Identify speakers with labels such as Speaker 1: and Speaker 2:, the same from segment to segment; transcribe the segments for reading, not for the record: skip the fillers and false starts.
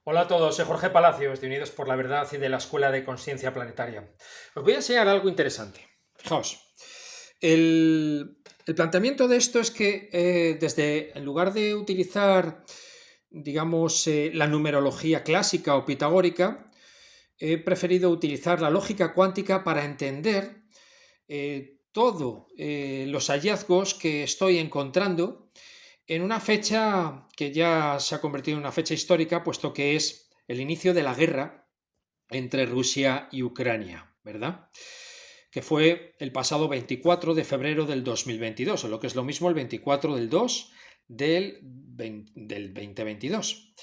Speaker 1: Hola a todos, soy Jorge Palacios, de Unidos por la Verdad y de la Escuela de Consciencia Planetaria. Os voy a enseñar algo interesante. Fijaos, el planteamiento de esto es que en lugar de utilizar, digamos, la numerología clásica o pitagórica, he preferido utilizar la lógica cuántica para entender todos los hallazgos que estoy encontrando en una fecha que ya se ha convertido en una fecha histórica, puesto que es el inicio de la guerra entre Rusia y Ucrania, ¿verdad? Que fue el pasado 24 de febrero del 2022, o lo que es lo mismo el 24 del 2 del 2022.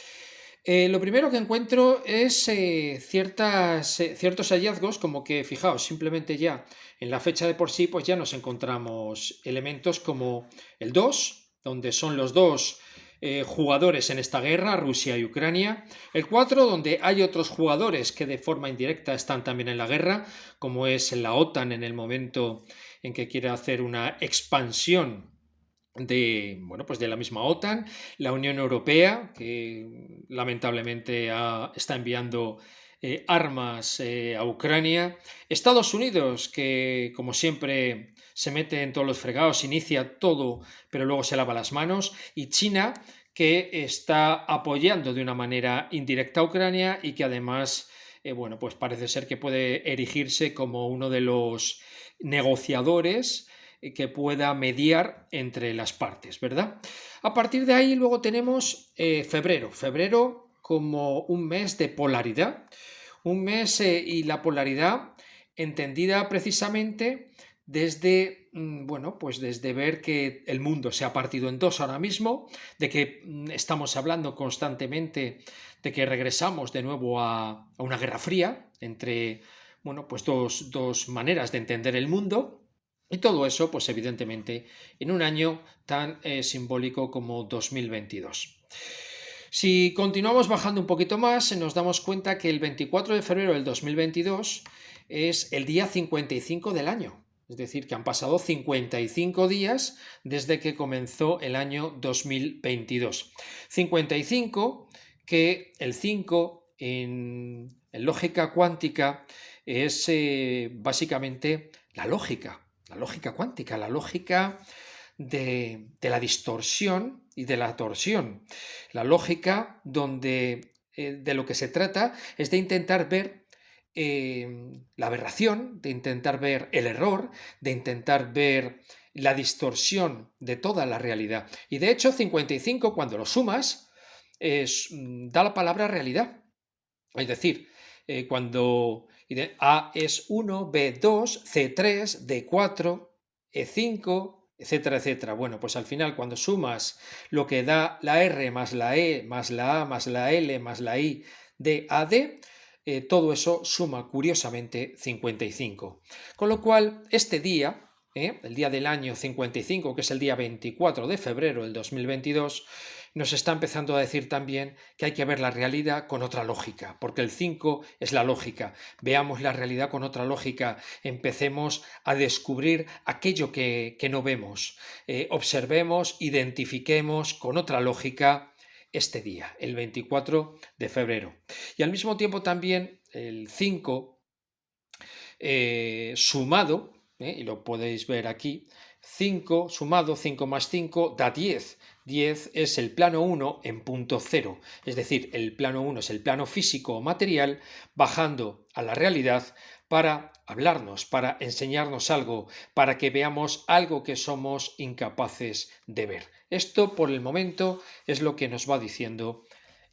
Speaker 1: Lo primero que encuentro es ciertos hallazgos, como que, fijaos, simplemente ya en la fecha de por sí, pues ya nos encontramos elementos como el 2, donde son los dos jugadores en esta guerra, Rusia y Ucrania. El 4, donde hay otros jugadores que de forma indirecta están también en la guerra, como es la OTAN en el momento en que quiere hacer una expansión pues de la misma OTAN, la Unión Europea, que lamentablemente está enviando armas a Ucrania, Estados Unidos, que como siempre se mete en todos los fregados, inicia todo, pero luego se lava las manos, y China, que está apoyando de una manera indirecta a Ucrania y que además, pues parece ser que puede erigirse como uno de los negociadores que pueda mediar entre las partes, ¿verdad? A partir de ahí luego tenemos febrero como un mes de polaridad, un mes y la polaridad entendida precisamente desde, pues desde ver que el mundo se ha partido en dos ahora mismo, de que estamos hablando constantemente de que regresamos de nuevo a una guerra fría entre, pues dos maneras de entender el mundo. Y todo eso, pues evidentemente, en un año tan simbólico como 2022. Si continuamos bajando un poquito más, nos damos cuenta que el 24 de febrero del 2022 es el día 55 del año. Es decir, que han pasado 55 días desde que comenzó el año 2022. 55 que el 5 en lógica cuántica es básicamente la lógica cuántica, la lógica de la distorsión y de la torsión. La lógica donde de lo que se trata es de intentar ver la aberración, de intentar ver el error, de intentar ver la distorsión de toda la realidad. Y de hecho, 55, cuando lo sumas, da la palabra realidad. Es decir, cuando A es 1, B 2, C 3, D 4, E 5, etcétera, etcétera. Bueno, pues al final cuando sumas lo que da la R más la E más la A más la L más la I de AD, todo eso suma curiosamente 55. Con lo cual, este día, el día del año 55, que es el día 24 de febrero del 2022, nos está empezando a decir también que hay que ver la realidad con otra lógica, porque el 5 es la lógica. Veamos la realidad con otra lógica, empecemos a descubrir aquello que no vemos, observemos, identifiquemos con otra lógica este día, el 24 de febrero. Y al mismo tiempo también el 5 sumado, y lo podéis ver aquí, 5 sumado, 5 más 5 da 10. 10 es el plano 1 en punto 0, es decir, el plano 1 es el plano físico o material bajando a la realidad para hablarnos, para enseñarnos algo, para que veamos algo que somos incapaces de ver. Esto por el momento es lo que nos va diciendo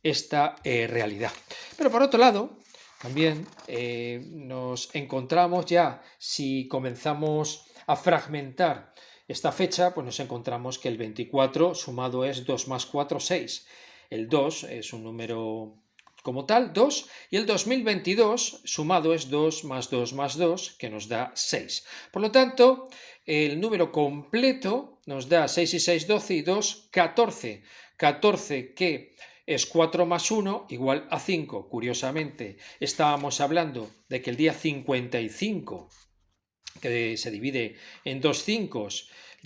Speaker 1: esta realidad. Pero por otro lado, también nos encontramos ya, si comenzamos a fragmentar esta fecha, pues nos encontramos que el 24 sumado es 2 más 4, 6. El 2 es un número como tal, 2, y el 2022 sumado es 2 más 2 más 2, que nos da 6. Por lo tanto, el número completo nos da 6 y 6, 12 y 2, 14. 14 que es 4 más 1 igual a 5. Curiosamente, estábamos hablando de que el día 55, que se divide en dos 5,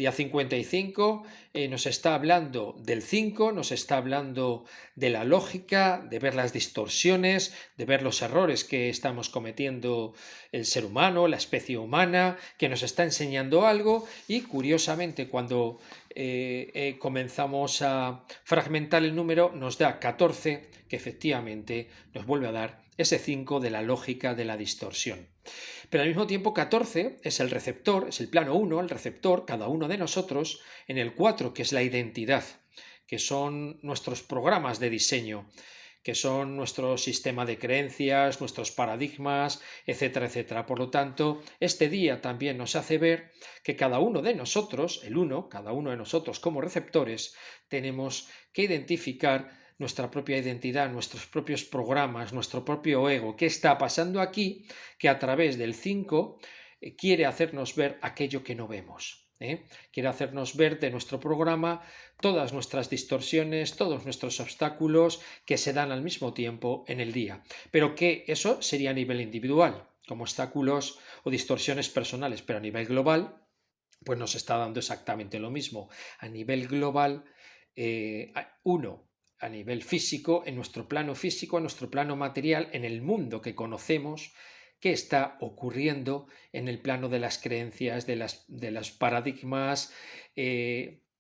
Speaker 1: Día 55 nos está hablando del 5, nos está hablando de la lógica, de ver las distorsiones, de ver los errores que estamos cometiendo el ser humano, la especie humana, que nos está enseñando algo y curiosamente cuando comenzamos a fragmentar el número nos da 14, que efectivamente nos vuelve a dar ese 5 de la lógica de la distorsión. Pero al mismo tiempo 14 es el receptor, es el plano 1, el receptor, cada uno de nosotros, en el 4, que es la identidad, que son nuestros programas de diseño, que son nuestro sistema de creencias, nuestros paradigmas, etcétera, etcétera. Por lo tanto, este día también nos hace ver que cada uno de nosotros, el 1, cada uno de nosotros como receptores, tenemos que identificar nuestra propia identidad, nuestros propios programas, nuestro propio ego. ¿Qué está pasando aquí? Que a través del 5 quiere hacernos ver aquello que no vemos. Quiere hacernos ver de nuestro programa todas nuestras distorsiones, todos nuestros obstáculos que se dan al mismo tiempo en el día. Pero que eso sería a nivel individual, como obstáculos o distorsiones personales, pero a nivel global, pues nos está dando exactamente lo mismo. A nivel global, uno, a nivel físico, en nuestro plano físico, en nuestro plano material, en el mundo que conocemos, qué está ocurriendo en el plano de las creencias, de los paradigmas,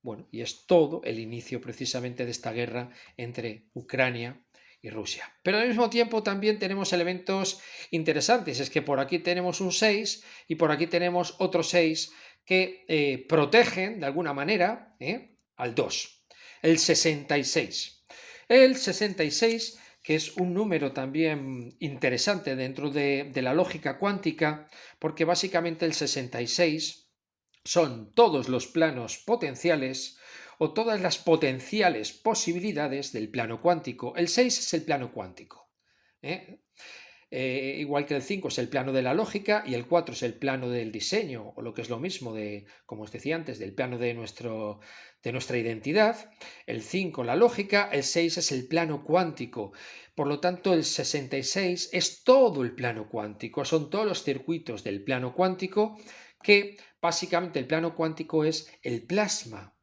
Speaker 1: bueno, y es todo el inicio precisamente de esta guerra entre Ucrania y Rusia. Pero al mismo tiempo también tenemos elementos interesantes, es que por aquí tenemos un 6 y por aquí tenemos otro 6 que protegen de alguna manera al 2. El 66. El 66, que es un número también interesante dentro de la lógica cuántica, porque básicamente el 66 son todos los planos potenciales o todas las potenciales posibilidades del plano cuántico. El 6 es el plano cuántico. Igual que el 5 es el plano de la lógica y el 4 es el plano del diseño, o lo que es lo mismo, como os decía antes, del plano de nuestra identidad. El 5 la lógica, el 6 es el plano cuántico. Por lo tanto, el 66 es todo el plano cuántico, son todos los circuitos del plano cuántico que básicamente el plano cuántico es el plasma.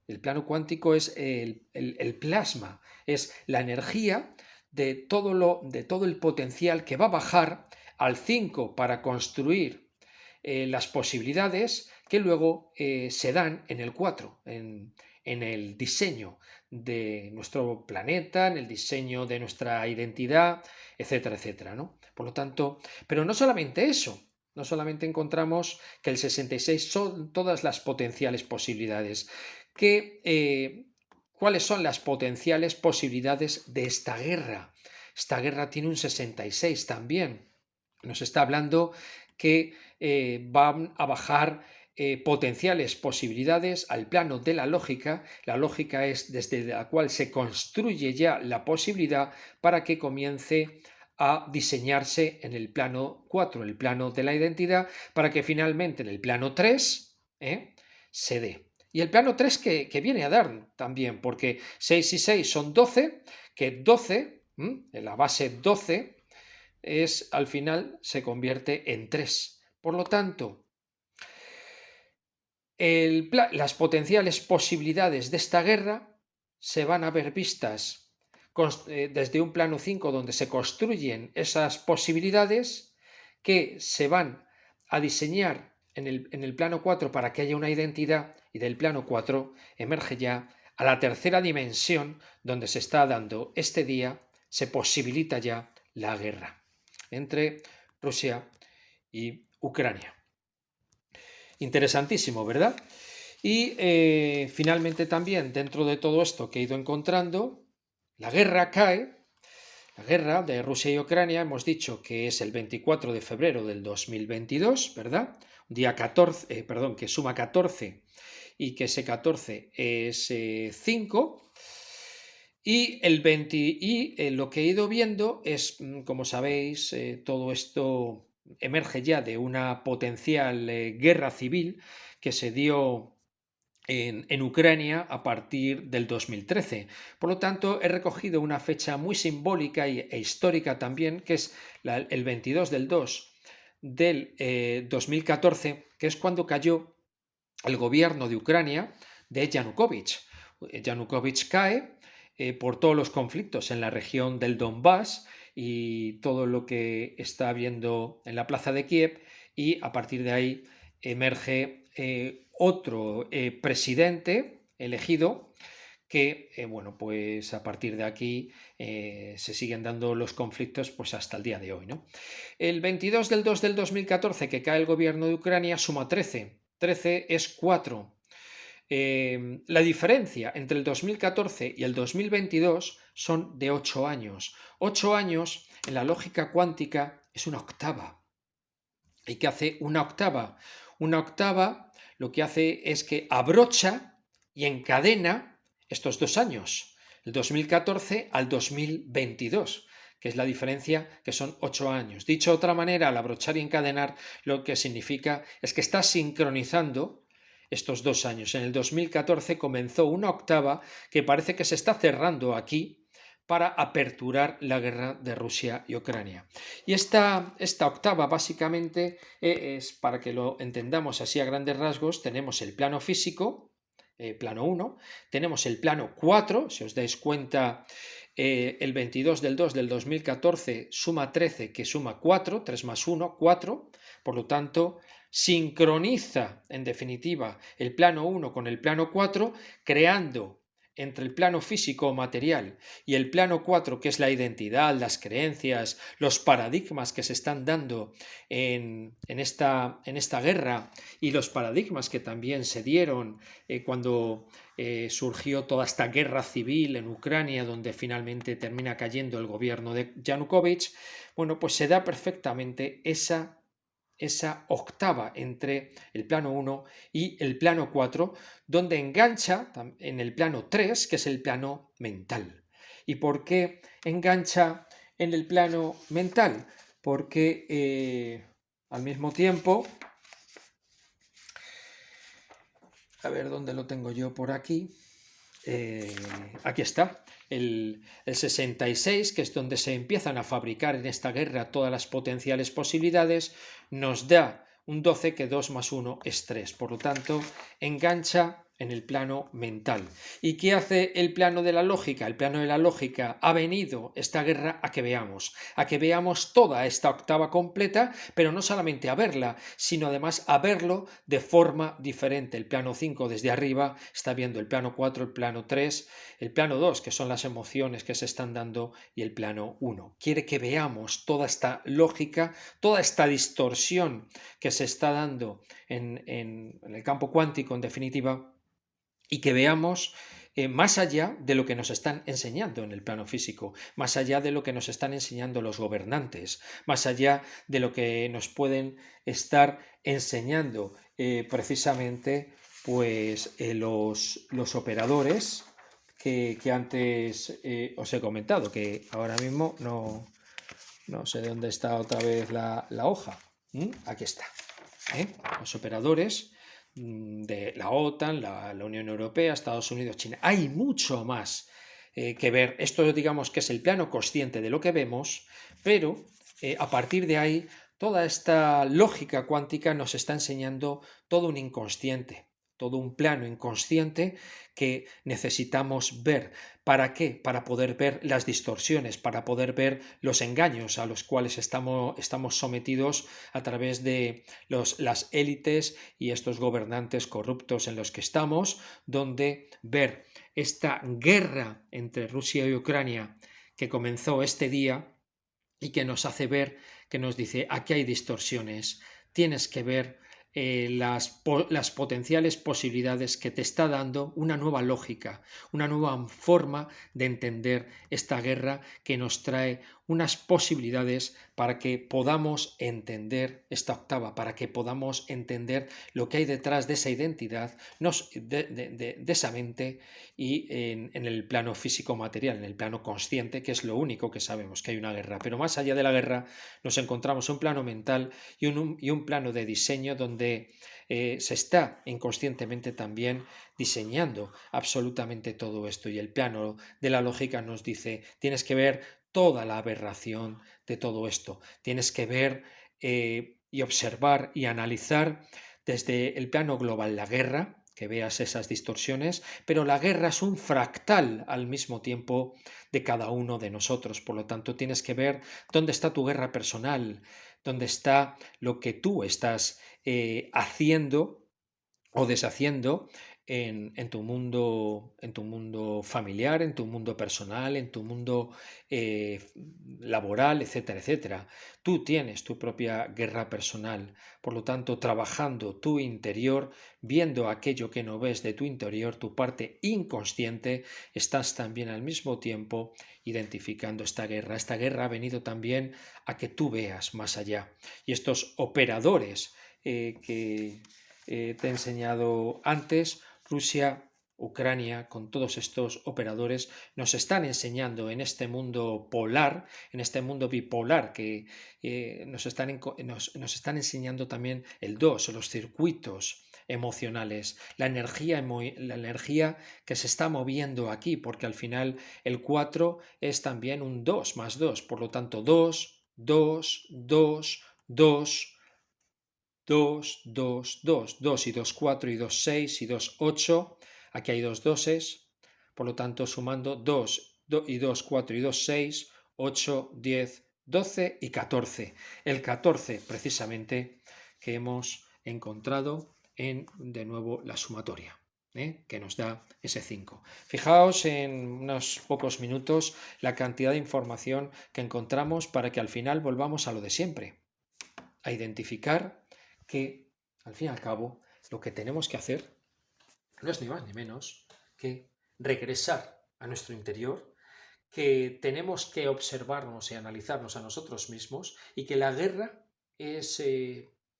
Speaker 1: El plano cuántico es el plasma, es la energía de todo el potencial que va a bajar al 5 para construir las posibilidades que luego se dan en el 4, en el diseño de nuestro planeta, en el diseño de nuestra identidad, etcétera, etcétera, ¿no? Por lo tanto, pero no solamente eso, no solamente encontramos que el 66 son todas las potenciales posibilidades, ¿cuáles son las potenciales posibilidades de esta guerra? Esta guerra tiene un 66 también. Nos está hablando que van a bajar potenciales posibilidades al plano de la lógica. La lógica es desde la cual se construye ya la posibilidad para que comience a diseñarse en el plano 4, el plano de la identidad, para que finalmente en el plano 3 se dé. Y el plano 3 que viene a dar también, porque 6 y 6 son 12, que 12, en la base 12, al final se convierte en 3. Por lo tanto, las potenciales posibilidades de esta guerra se van a ver vistas desde un plano 5 donde se construyen esas posibilidades que se van a diseñar en el plano 4 para que haya una identidad, y del plano 4 emerge ya a la tercera dimensión donde se está dando este día, se posibilita ya la guerra entre Rusia y Ucrania. Interesantísimo, ¿verdad? Y finalmente también dentro de todo esto que he ido encontrando, la guerra cae. La guerra de Rusia y Ucrania hemos dicho que es el 24 de febrero del 2022, ¿verdad? Un día 14, que suma 14 y que ese 14 es 5. Y lo que he ido viendo es, como sabéis, todo esto emerge ya de una potencial guerra civil que se dio en Ucrania a partir del 2013. Por lo tanto, he recogido una fecha muy simbólica e histórica también, que es el 22 del 2 del 2014, que es cuando cayó el gobierno de Ucrania de Yanukovych. Yanukovych cae por todos los conflictos en la región del Donbass y todo lo que está habiendo en la plaza de Kiev, y a partir de ahí emerge otro presidente elegido que, bueno, pues a partir de aquí se siguen dando los conflictos pues hasta el día de hoy, ¿no? El 22 del 2 del 2014 que cae el gobierno de Ucrania suma 13. 13 es 4. La diferencia entre el 2014 y el 2022 son de 8 años. 8 años en la lógica cuántica es una octava. ¿Y qué hace una octava? Una octava lo que hace es que abrocha y encadena estos 2 años, el 2014 al 2022, que es la diferencia, que son 8 años. Dicho de otra manera, al abrochar y encadenar, lo que significa es que está sincronizando estos 2 años. En el 2014 comenzó una octava que parece que se está cerrando aquí para aperturar la guerra de Rusia y Ucrania. Y esta octava básicamente es, para que lo entendamos así a grandes rasgos, tenemos el plano físico, plano 1, tenemos el plano 4, si os dais cuenta, el 22 del 2 del 2014 suma 13, que suma 4, 3 más 1, 4, por lo tanto sincroniza en definitiva el plano 1 con el plano 4, creando entre el plano físico o material y el plano 4, que es la identidad, las creencias, los paradigmas que se están dando en esta guerra, y los paradigmas que también se dieron cuando surgió toda esta guerra civil en Ucrania, donde finalmente termina cayendo el gobierno de Yanukovych. Bueno, pues se da perfectamente esa octava entre el plano 1 y el plano 4, donde engancha en el plano 3, que es el plano mental. ¿Y por qué engancha en el plano mental? Porque al mismo tiempo, a ver dónde lo tengo yo por aquí, aquí está, el 66, que es donde se empiezan a fabricar en esta guerra todas las potenciales posibilidades, nos da un 12, que 2 más 1 es 3. Por lo tanto, engancha en el plano mental. ¿Y qué hace el plano de la lógica? El plano de la lógica ha venido esta guerra a que veamos toda esta octava completa, pero no solamente a verla, sino además a verlo de forma diferente. El plano 5 desde arriba está viendo el plano 4, el plano 3, el plano 2, que son las emociones que se están dando, y el plano 1. Quiere que veamos toda esta lógica, toda esta distorsión que se está dando en el campo cuántico, en definitiva, y que veamos más allá de lo que nos están enseñando en el plano físico, más allá de lo que nos están enseñando los gobernantes, más allá de lo que nos pueden estar enseñando precisamente pues los operadores que antes os he comentado, que ahora mismo no sé dónde está otra vez la hoja. Aquí está. Los operadores de la OTAN, la Unión Europea, Estados Unidos, China. Hay mucho más que ver. Esto digamos que es el plano consciente de lo que vemos, pero a partir de ahí toda esta lógica cuántica nos está enseñando todo un inconsciente, todo un plano inconsciente que necesitamos ver. ¿Para qué? Para poder ver las distorsiones, para poder ver los engaños a los cuales estamos sometidos a través de las élites y estos gobernantes corruptos en los que estamos, donde ver esta guerra entre Rusia y Ucrania que comenzó este día y que nos hace ver, que nos dice, aquí hay distorsiones, tienes que ver las potenciales posibilidades que te está dando una nueva lógica, una nueva forma de entender esta guerra, que nos trae unas posibilidades para que podamos entender esta octava, para que podamos entender lo que hay detrás de esa identidad, de esa mente, y en el plano físico-material, en el plano consciente, que es lo único que sabemos, que hay una guerra. Pero más allá de la guerra nos encontramos un plano mental y un plano de diseño donde se está inconscientemente también diseñando absolutamente todo esto, y el plano de la lógica nos dice, tienes que ver toda la aberración de todo esto, tienes que ver y observar y analizar desde el plano global la guerra, que veas esas distorsiones, pero la guerra es un fractal al mismo tiempo de cada uno de nosotros. Por lo tanto, tienes que ver dónde está tu guerra personal, dónde está lo que tú estás haciendo o deshaciendo en tu mundo familiar, en tu mundo personal, en tu mundo laboral, etcétera, etcétera. Tú tienes tu propia guerra personal, por lo tanto, trabajando tu interior, viendo aquello que no ves de tu interior, tu parte inconsciente, estás también al mismo tiempo identificando esta guerra. Esta guerra ha venido también a que tú veas más allá. Y estos operadores que te he enseñado antes, Rusia, Ucrania, con todos estos operadores, nos están enseñando en este mundo polar, en este mundo bipolar, que nos están enseñando también el 2, los circuitos emocionales, la energía que se está moviendo aquí, porque al final el 4 es también un 2 más 2, por lo tanto 2, 2, 2, 2, 2, 2, 2, 2 y 2, 4 y 2, 6 y 2, 8. Aquí hay dos doses, por lo tanto sumando 2 y 2, 4 y 2, 6, 8, 10, 12 y 14. El 14 precisamente que hemos encontrado en de nuevo la sumatoria, que nos da ese 5. Fijaos en unos pocos minutos la cantidad de información que encontramos para que al final volvamos a lo de siempre, a identificar que, al fin y al cabo, lo que tenemos que hacer no es ni más ni menos que regresar a nuestro interior, que tenemos que observarnos y analizarnos a nosotros mismos y que la guerra es,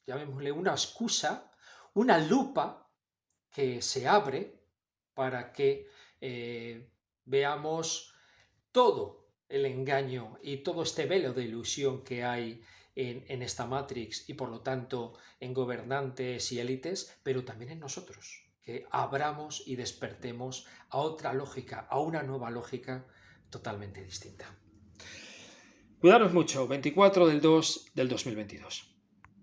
Speaker 1: llamémosle, una excusa, una lupa que se abre para que veamos todo el engaño y todo este velo de ilusión que hay en esta Matrix y por lo tanto en gobernantes y élites, pero también en nosotros, que abramos y despertemos a otra lógica, a una nueva lógica totalmente distinta. Cuidaros mucho, 24 del 2 del 2022.